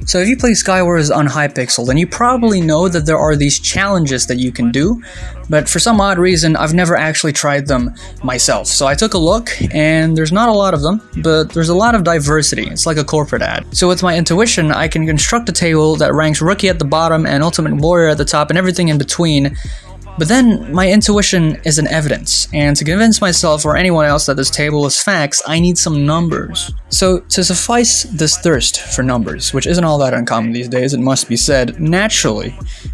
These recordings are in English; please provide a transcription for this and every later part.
So if you play Skywars on hypixel, then you probably know that there are these challenges that you can do, but for some odd reason I've never actually tried them myself. So I took a look, and there's not a lot of them, but there's a lot of diversity. It's like a corporate ad. So with my intuition, I can construct a table that ranks Rookie at the bottom and Ultimate Warrior at the top and everything in between. But then, my intuition is an evidence, and to convince myself or anyone else that this table is facts, I need some numbers. So, to suffice this thirst for numbers, which isn't all that uncommon these days, it must be said, naturally,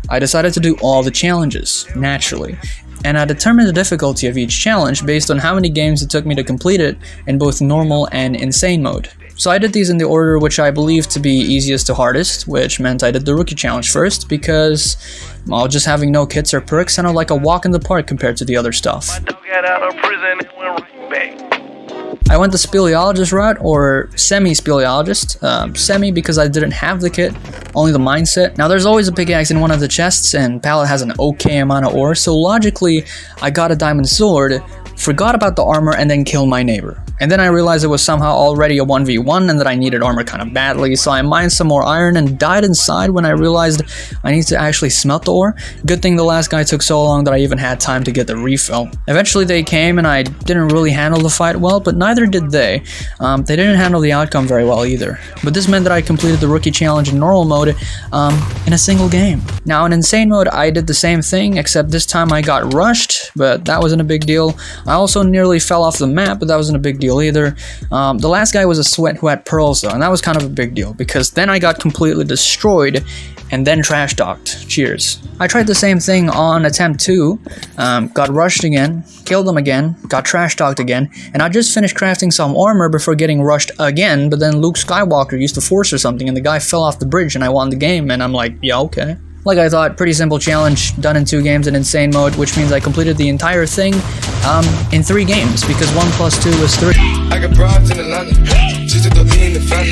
I decided to do all the challenges, naturally. And I determined the difficulty of each challenge based on how many games it took me to complete it in both normal and insane mode. So I did these in the order which I believe to be easiest to hardest, which meant I did the Rookie Challenge first because, well, just having no kits or perks sounded like a walk in the park compared to the other stuff. I went the Speleologist route, or semi-Speleologist. Semi because I didn't have the kit, only the mindset. Now there's always a pickaxe in one of the chests, and Pallet has an okay amount of ore, so logically I got a diamond sword, forgot about the armor, and then killed my neighbor. And then I realized it was somehow already a 1v1 and that I needed armor kind of badly, so I mined some more iron and died inside when I realized I need to actually smelt the ore. Good thing the last guy took so long that I even had time to get the refill. Eventually they came and I didn't really handle the fight well, but neither did they. They didn't handle the outcome very well either. But this meant that I completed the Rookie Challenge in normal mode in a single game. Now in insane mode I did the same thing, except this time I got rushed, but that wasn't a big deal. I also nearly fell off the map, but that wasn't a big deal either. The last guy was a sweat who had pearls though, and that was kind of a big deal because then I got completely destroyed and then trash docked. Cheers. I tried the same thing on attempt 2, got rushed again, killed them again, got trash docked again, and I just finished crafting some armor before getting rushed again, but then Luke Skywalker used the force or something and the guy fell off the bridge and I won the game, and I'm like, yeah, okay. Like I thought, pretty simple challenge, done in 2 games in insane mode, which means I completed the entire thing in 3 games, because 1 plus 2 is 3.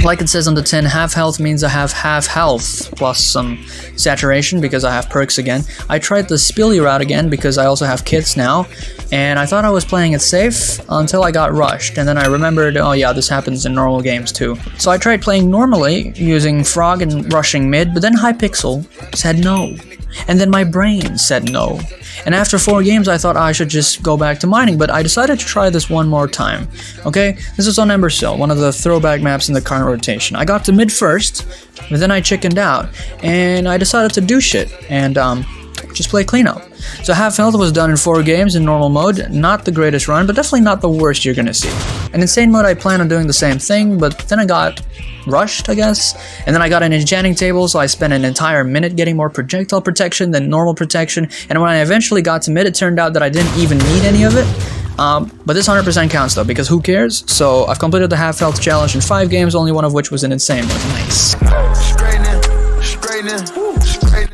Like it says on the tin, half health means I have half health, plus some saturation because I have perks again. I tried the Spilly route again because I also have kits now, and I thought I was playing it safe until I got rushed, and then I remembered, oh yeah, this happens in normal games too. So I tried playing normally, using Frog and rushing mid, but then Hypixel said no. And then my brain said no. And after 4 games I thought I should just go back to mining, but I decided to try this one more time. Okay, this is on Embersill, one of the throwback maps in the current rotation. I got to mid first, but then I chickened out, and I decided to do shit, and just play cleanup. So half health was done in 4 games in normal mode, not the greatest run, but definitely not the worst you're gonna see. In insane mode I plan on doing the same thing, but then I got rushed, I guess, and then I got an enchanting table, so I spent an entire minute getting more projectile protection than normal protection, and when I eventually got to mid it turned out that I didn't even need any of it. But this 100% counts though, because who cares? So I've completed the half health challenge in 5 games, only one of which was in insane mode. Nice.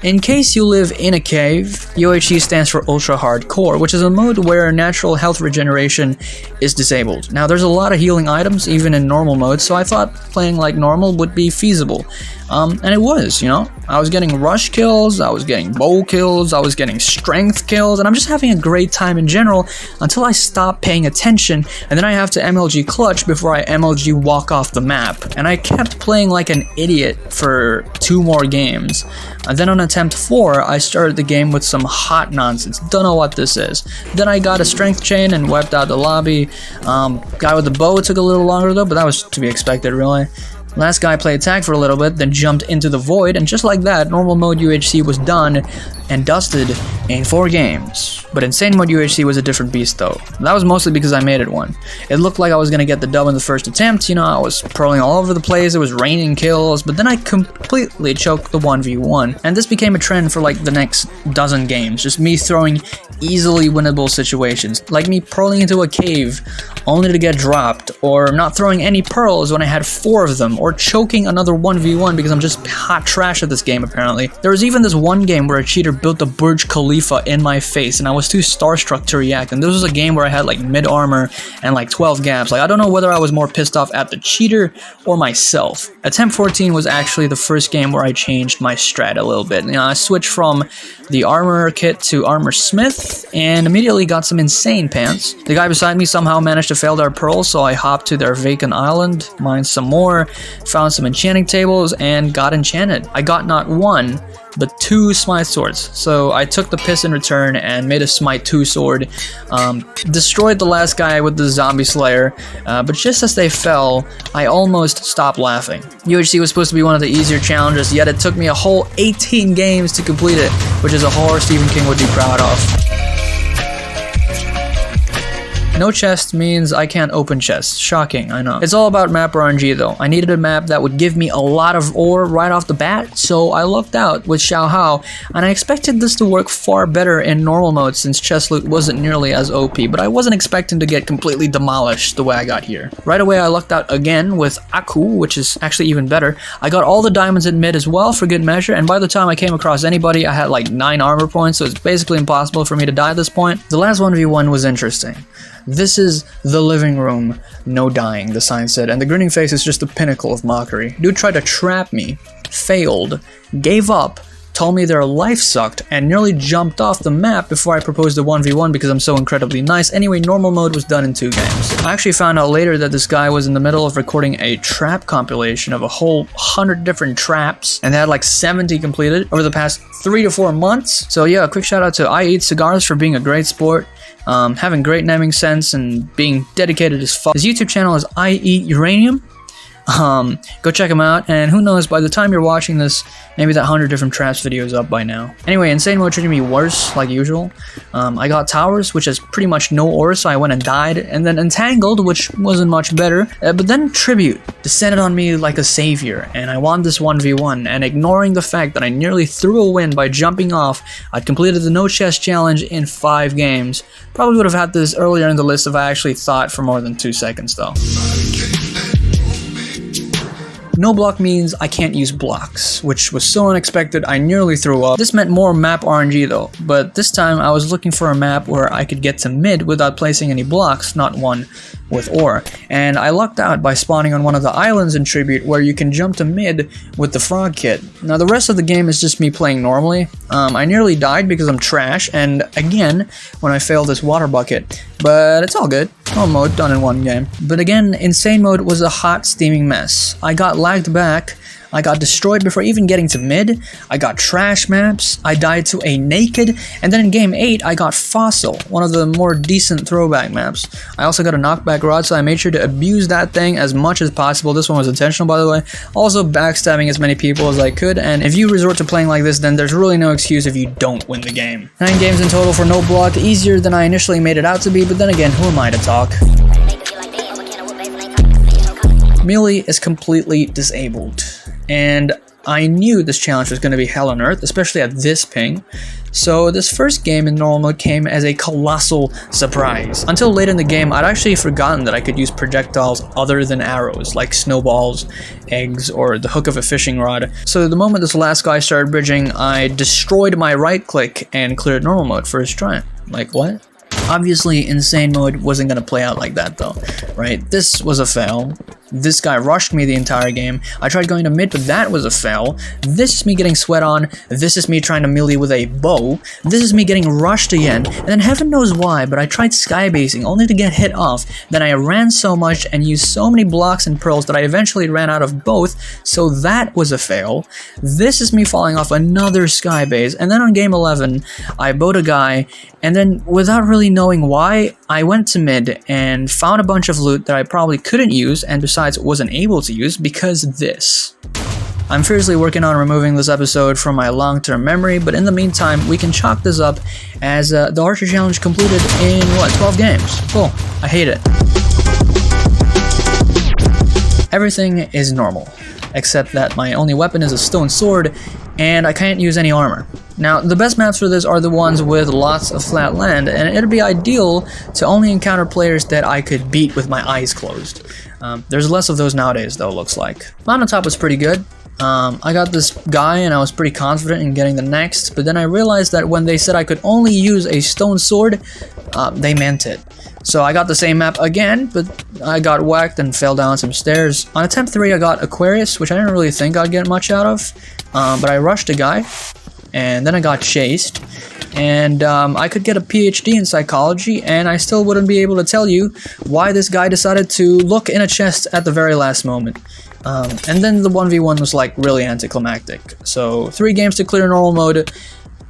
In case you live in a cave, UHC stands for Ultra Hardcore, which is a mode where natural health regeneration is disabled. Now there's a lot of healing items even in normal mode, so I thought playing like normal would be feasible. And it was, you know. I was getting rush kills, I was getting bow kills, I was getting strength kills, and I'm just having a great time in general until I stop paying attention, and then I have to MLG clutch before I MLG walk off the map. And I kept playing like an idiot for 2 more games. And then on attempt 4, I started the game with some hot nonsense. Don't know what this is. Then I got a strength chain and wiped out the lobby. Guy with the bow took a little longer though, but that was to be expected really. Last guy played tag for a little bit, then jumped into the void, and just like that, normal mode UHC was done and dusted in 4 games. But insane mode UHC was a different beast though. That was mostly because I made it one. It looked like I was gonna get the dub in the first attempt, you know, I was pearling all over the place, it was raining kills, but then I completely choked the 1v1. And this became a trend for like the next dozen games, just me throwing easily winnable situations, like me pearling into a cave only to get dropped, or not throwing any pearls when I had 4 of them, or choking another 1v1 because I'm just hot trash at this game apparently. There was even this one game where a cheater built the Burj Khalifa in my face, and I was too starstruck to react. And this was a game where I had like mid armor and like 12 gaps. Like, I don't know whether I was more pissed off at the cheater or myself. Attempt 14 was actually the first game where I changed my strat a little bit. You know, I switched from the armor kit to armor smith and immediately got some insane pants. The guy beside me somehow managed to fail their pearls, so I hopped to their vacant island, mined some more, found some enchanting tables, and got enchanted. I got not one, but 2 smite swords. So I took the piss in return and made a smite 2 sword, destroyed the last guy with the zombie slayer, but just as they fell, I almost stopped laughing. UHC was supposed to be one of the easier challenges, yet it took me a whole 18 games to complete it, which is a horror Stephen King would be proud of. No chest means I can't open chests. Shocking, I know. It's all about map RNG though. I needed a map that would give me a lot of ore right off the bat, so I lucked out with Xiao Hao, and I expected this to work far better in normal mode since chest loot wasn't nearly as OP, but I wasn't expecting to get completely demolished the way I got here. Right away I lucked out again with Aku, which is actually even better. I got all the diamonds in mid as well for good measure, and by the time I came across anybody, I had like 9 armor points, so it's basically impossible for me to die at this point. The last 1v1 was interesting. This is the living room, no dying, the sign said, and the grinning face is just the pinnacle of mockery. Dude tried to trap me, failed, gave up, told me their life sucked, and nearly jumped off the map before I proposed a 1v1 because I'm so incredibly nice. Anyway, normal mode was done in 2 games. I actually found out later that this guy was in the middle of recording a trap compilation of a whole 100 different traps, and they had like 70 completed over the past 3 to 4 months. So yeah, a quick shout out to I Eat Cigars for being a great sport. Having great naming sense and being dedicated as fuck. His YouTube channel is I Eat Uranium. Go check him out, and who knows, by the time you're watching this, maybe that 100 different traps video is up by now. Anyway, insane mode treated me worse, like usual. I got towers, which has pretty much no ore, so I went and died, and then entangled, which wasn't much better, but then tribute descended on me like a savior, and I won this 1v1, and ignoring the fact that I nearly threw a win by jumping off, I'd completed the no chest challenge in 5 games. Probably would have had this earlier in the list if I actually thought for more than 2 seconds though. No block means I can't use blocks, which was so unexpected I nearly threw up. This meant more map RNG though, but this time I was looking for a map where I could get to mid without placing any blocks, not one with ore. And I lucked out by spawning on one of the islands in Tribute where you can jump to mid with the frog kit. Now the rest of the game is just me playing normally. I nearly died because I'm trash, and again when I failed this water bucket, but it's all good. Normal mode done in 1 game. But again, insane mode was a hot steaming mess. I got lagged back, I got destroyed before even getting to mid, I got trash maps, I died to a naked, and then in game 8 I got fossil, one of the more decent throwback maps. I also got a knockback rod, so I made sure to abuse that thing as much as possible. This one was intentional, by the way. Also backstabbing as many people as I could, and if you resort to playing like this, then there's really no excuse if you don't win the game. 9 games in total for no block, easier than I initially made it out to be, but then again, who am I to talk? Melee is completely disabled, and I knew this challenge was going to be hell on earth, especially at this ping. So this first game in normal mode came as a colossal surprise. Until late in the game, I'd actually forgotten that I could use projectiles other than arrows, like snowballs, eggs, or the hook of a fishing rod. So the moment this last guy started bridging, I destroyed my right click and cleared normal mode first try. Like, what? Obviously, insane mode wasn't going to play out like that though, right? This was a fail. This guy rushed me the entire game. I tried going to mid, but that was a fail. This is me getting sweat on. This is me trying to melee with a bow. This is me getting rushed again. And then heaven knows why, but I tried skybasing only to get hit off. Then I ran so much and used so many blocks and pearls that I eventually ran out of both, so that was a fail. This is me falling off another skybase. And then on game 11, I bowed a guy, and then without really knowing why, I went to mid and found a bunch of loot that I probably couldn't use, and besides wasn't able to use because this. I'm fiercely working on removing this episode from my long-term memory, but in the meantime, we can chalk this up as the Archer Challenge completed in, what, 12 games? Cool. I hate it. Everything is normal, except that my only weapon is a stone sword, and I can't use any armor. Now, the best maps for this are the ones with lots of flat land, and it'd be ideal to only encounter players that I could beat with my eyes closed. There's less of those nowadays, though, looks like. Mountaintop was pretty good. I got this guy and I was pretty confident in getting the next, but then I realized that when they said I could only use a stone sword, they meant it. So I got the same map again, but I got whacked and fell down some stairs. On attempt 3 I got Aquarius, which I didn't really think I'd get much out of, but I rushed a guy, and then I got chased. And I could get a PhD in psychology, and I still wouldn't be able to tell you why this guy decided to look in a chest at the very last moment. And then the 1v1 was like really anticlimactic. So 3 games to clear normal mode,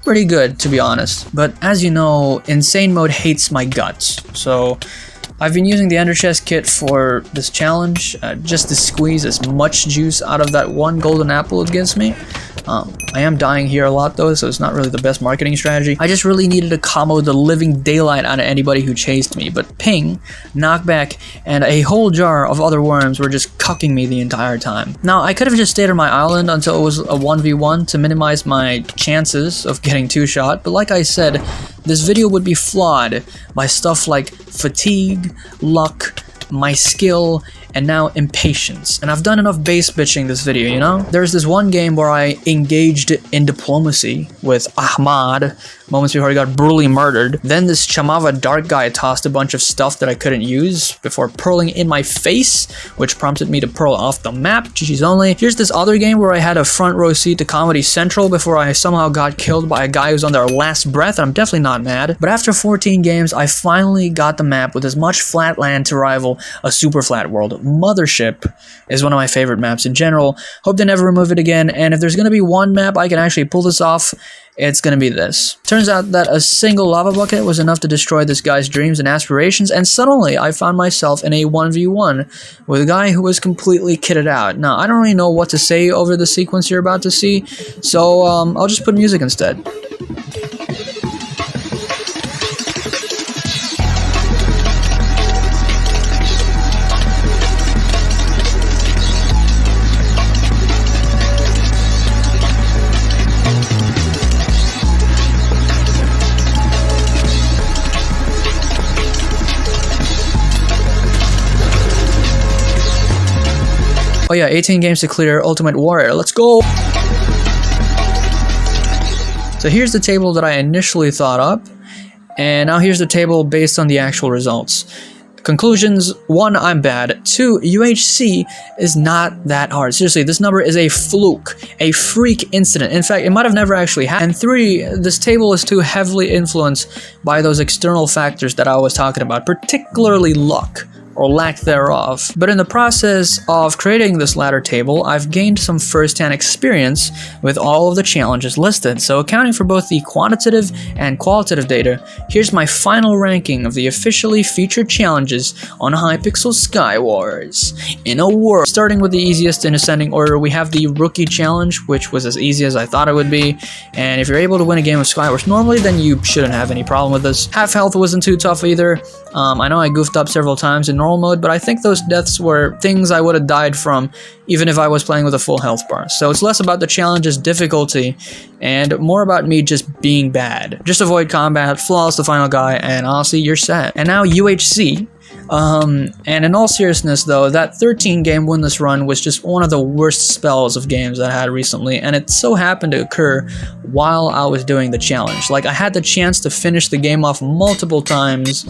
pretty good to be honest. But as you know, insane mode hates my guts. So I've been using the Ender Chest kit for this challenge, just to squeeze as much juice out of that one golden apple it gives me. I am dying here a lot though, so it's not really the best marketing strategy. I just really needed to combo the living daylight out of anybody who chased me, but ping, knockback, and a whole jar of other worms were just cucking me the entire time. Now, I could have just stayed on my island until it was a 1v1 to minimize my chances of getting 2-shot, but like I said, this video would be flawed by stuff like fatigue, luck, my skill, and now impatience. And I've done enough base bitching this video, you know? There's this one game where I engaged in diplomacy with Ahmad moments before he got brutally murdered. Then this Chamava dark guy tossed a bunch of stuff that I couldn't use before pearling in my face, which prompted me to pearl off the map, GG's only. Here's this other game where I had a front row seat to Comedy Central before I somehow got killed by a guy who's on their last breath, and I'm definitely not mad. But after 14 games, I finally got the map with as much flat land to rival a super flat world. Mothership is one of my favorite maps in general. Hope they never remove it again, and if there's gonna be one map I can actually pull this off, it's gonna be this. Turns out that a single lava bucket was enough to destroy this guy's dreams and aspirations, and suddenly I found myself in a 1v1 with a guy who was completely kitted out. Now, I don't really know what to say over the sequence you're about to see, so I'll just put music instead. Oh yeah, 18 games to clear, Ultimate Warrior, let's go! So here's the table that I initially thought up, and now here's the table based on the actual results. Conclusions: 1, I'm bad. 2, UHC is not that hard. Seriously, this number is a fluke, a freak incident. In fact, it might have never actually happened. And 3, this table is too heavily influenced by those external factors that I was talking about, particularly luck, or lack thereof. But in the process of creating this ladder table, I've gained some first-hand experience with all of the challenges listed. So accounting for both the quantitative and qualitative data, here's my final ranking of the officially featured challenges on Hypixel Skywars. In a world, starting with the easiest in ascending order, we have the Rookie Challenge, which was as easy as I thought it would be. And if you're able to win a game of Skywars normally, then you shouldn't have any problem with this. Half health wasn't too tough either. I know I goofed up several times in normal mode, but I think those deaths were things I would have died from even if I was playing with a full health bar. So it's less about the challenge's difficulty and more about me just being bad. Just avoid combat, flawless the final guy, and honestly, you're set. And now UHC. And in all seriousness though, that 13 game winless run was just one of the worst spells of games I had recently, and it so happened to occur while I was doing the challenge. Like, I had the chance to finish the game off multiple times,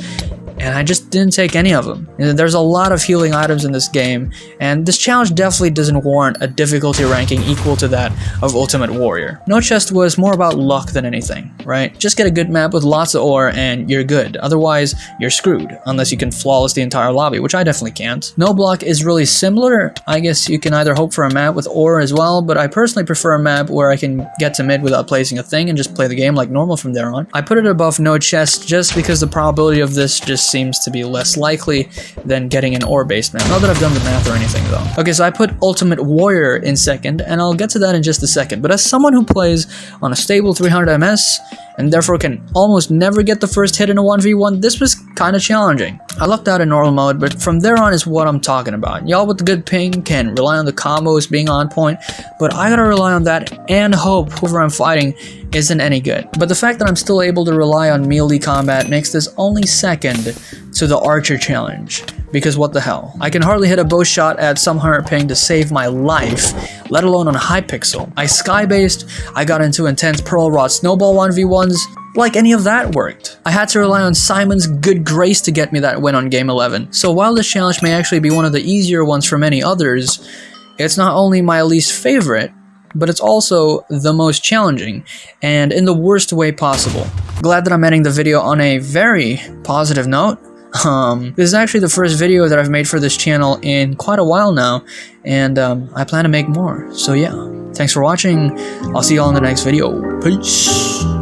and I just didn't take any of them. There's a lot of healing items in this game, and this challenge definitely doesn't warrant a difficulty ranking equal to that of Ultimate Warrior. No Chest was more about luck than anything, right? Just get a good map with lots of ore and you're good. Otherwise, you're screwed, unless you can flawless the entire lobby, which I definitely can't. No Block is really similar. I guess you can either hope for a map with ore as well, but I personally prefer a map where I can get to mid without placing a thing and just play the game like normal from there on. I put it above No Chest just because the probability of this just seems to be less likely than getting an ore-based map. Not that I've done the math or anything though. Okay, so I put Ultimate Warrior in second, and I'll get to that in just a second, but as someone who plays on a stable 300 MS, and therefore can almost never get the first hit in a 1v1, this was kind of challenging. I lucked out in normal mode, but from there on is what I'm talking about. Y'all with the good ping can rely on the combos being on point, but I gotta rely on that and hope whoever I'm fighting isn't any good. But the fact that I'm still able to rely on melee combat makes this only second to the Archer Challenge, because what the hell? I can hardly hit a bow shot at some 100 ping to save my life, let alone on hypixel. I sky-based, I got into intense pearl rod snowball 1v1s, like any of that worked. I had to rely on Simon's good grace to get me that win on game 11. So while this challenge may actually be one of the easier ones for many others, it's not only my least favorite, but it's also the most challenging, and in the worst way possible. Glad that I'm ending the video on a very positive note. This is actually the first video that I've made for this channel in quite a while now, and I plan to make more. So yeah, thanks for watching. I'll see you all in the next video. Peace!